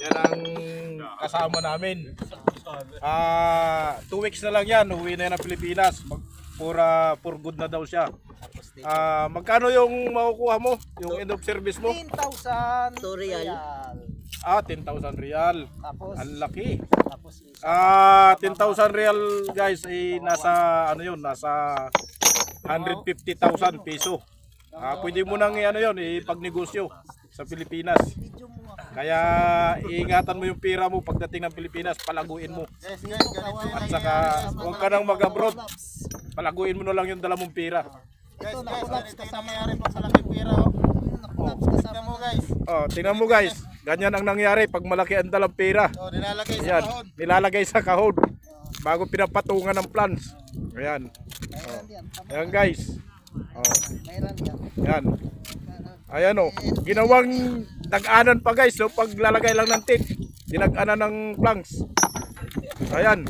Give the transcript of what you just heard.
Yan ang kasama namin. 2 weeks na lang yan, uwi na yan ng Pilipinas. For good na daw siya. Magkano yung makukuha mo? Yung end of service mo? 10,000 Real. 10,000 real. Tapos, Ang laki. tapos isa. 10,000 real guys ay nasa ano yun, nasa 150,000 peso. Pwede mo nang ipagnegosyo sa Pilipinas. Kaya iingatan mo yung pera mo pagdating ng Pilipinas, palaguin mo. At saka huwag ka nang mag-abroad. Palaguin mo na lang yung dala mong pera. Ito, nakulabs kasama nangyari pag malaki pera. Nakulabs kasama mo guys. Tingnan mo guys, ganyan ang nangyari pag malaki ang dalang pera. Nilalagay sa Ayan, kahon. nilalagay sa kahon bago pinapatungan ng plants. Ayan. Ayan guys. Mayroon yan. Ayan. Ayan ginawang nag-anan pa guys, paglalagay lang ng tip, dinag-anan ng planks. Ayan.